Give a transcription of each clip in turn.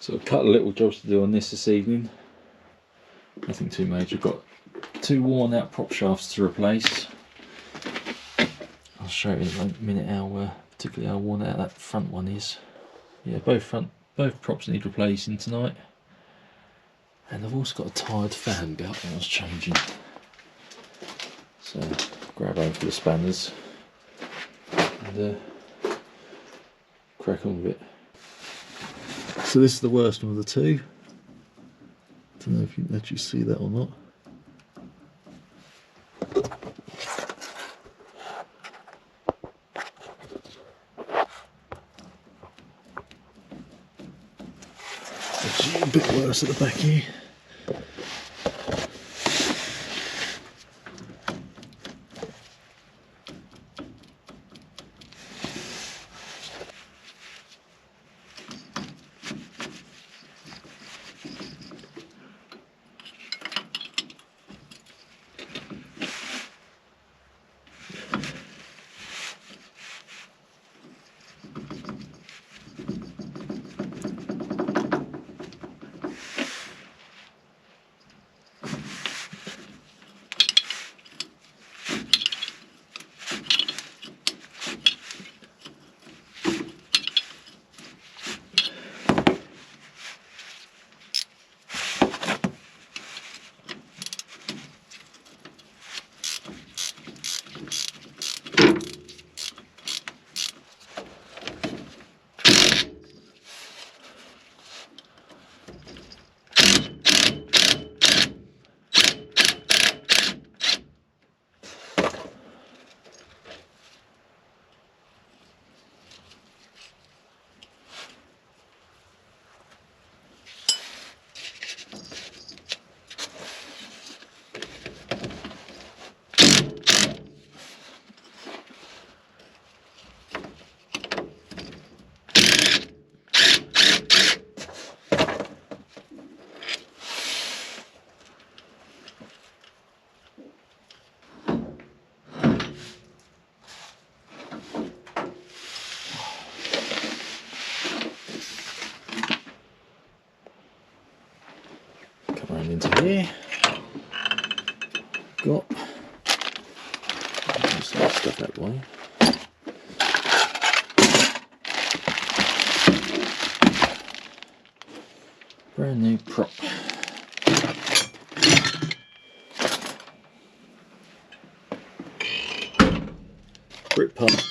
So a couple of little jobs to do on this evening. Nothing too major. Got 2 worn out prop shafts to replace. I'll show you in a minute particularly how worn out that front one is. Yeah, both props need replacing tonight. And I've also got a tired fan belt that I was changing. So grab over for the spanners and crack on with it. So this is the worst one of the two. Don't know if you can actually see that or not. Actually a bit worse at the back here. Into here, got some stuff that way. Brand new prop. Grip parts.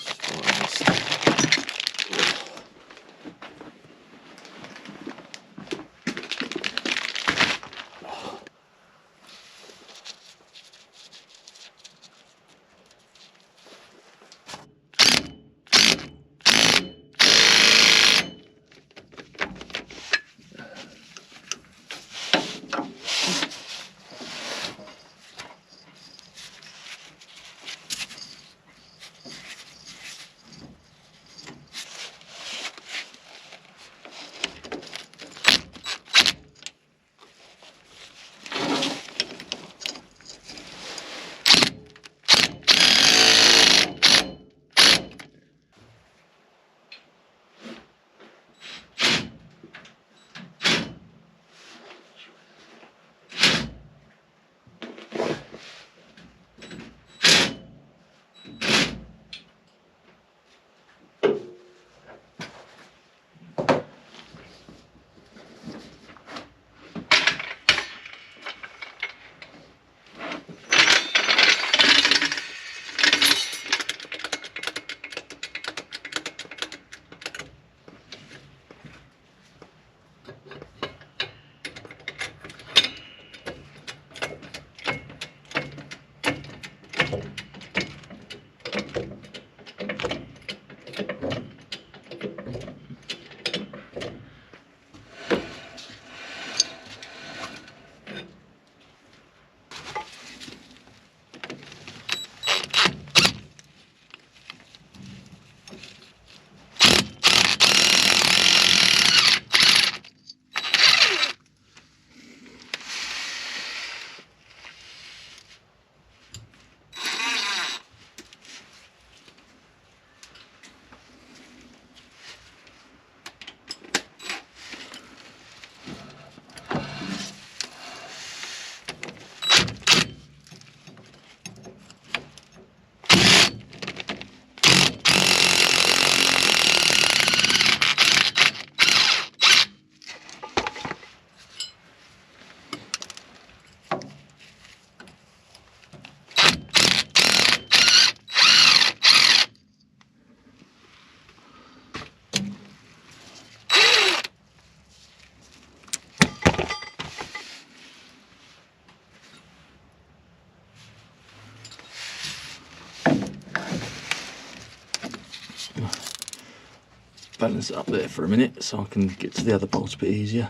balance it up there for a minute so I can get to the other bolts a bit easier.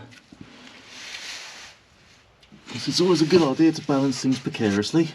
It's always a good idea to balance things precariously.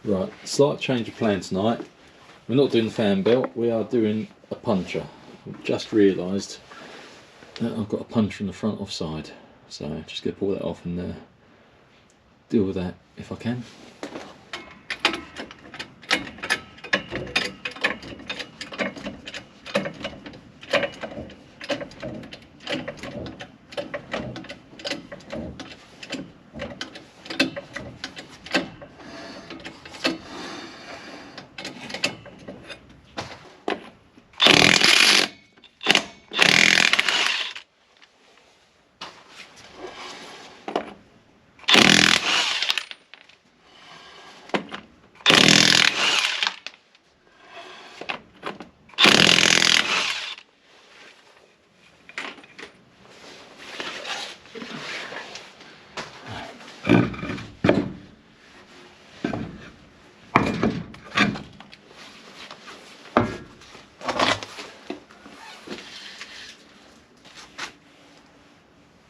Right, slight change of plan tonight. We're not doing the fan belt, we are doing a puncher. I've just realised that I've got a puncher on the front offside, so just going to pull that off and deal with that if I can.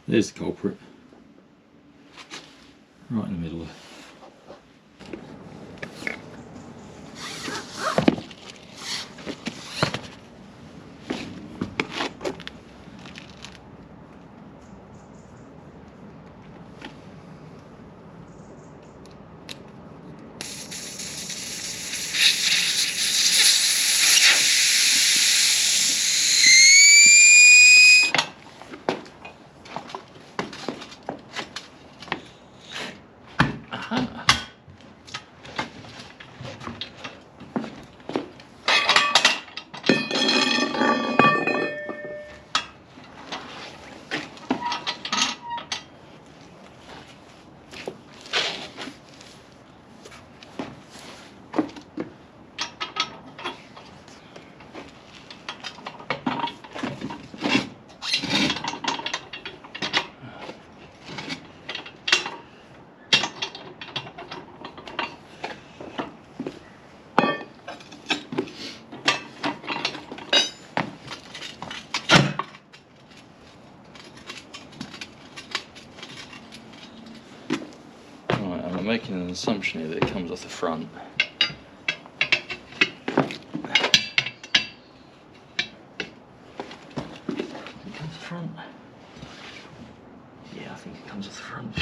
There's the culprit. Right in the middle. I'm making an assumption here that it comes off the front. It comes off the front. Yeah, I think it comes off the front.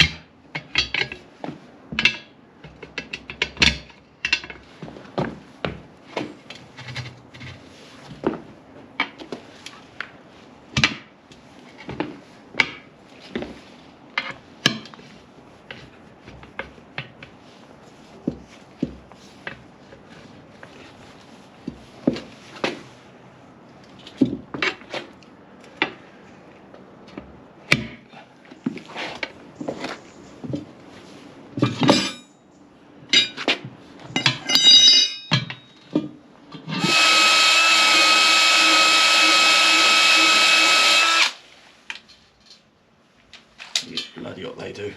Bloody what they do.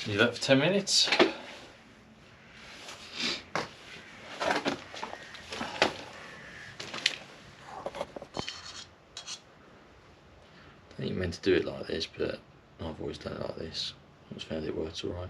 Leave that for 10 minutes. I think you're meant to do it like this, but I've always done it like this. I just found it works alright.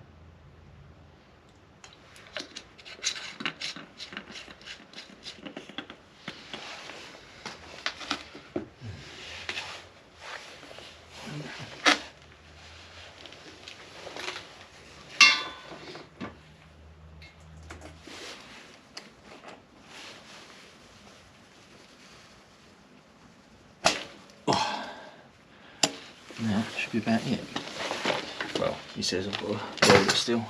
Now, should be about it. Well, he says I've got to roll it still.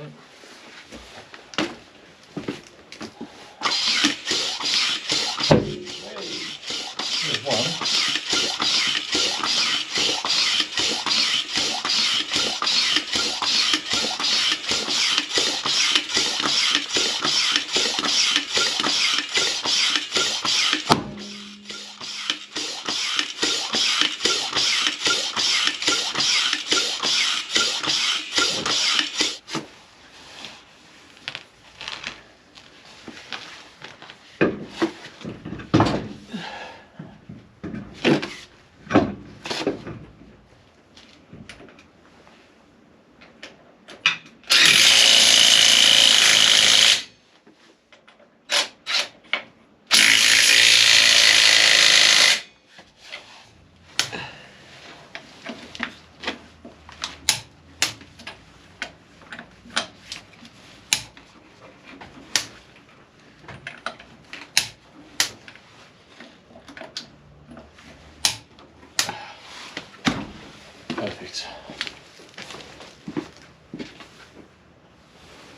bit.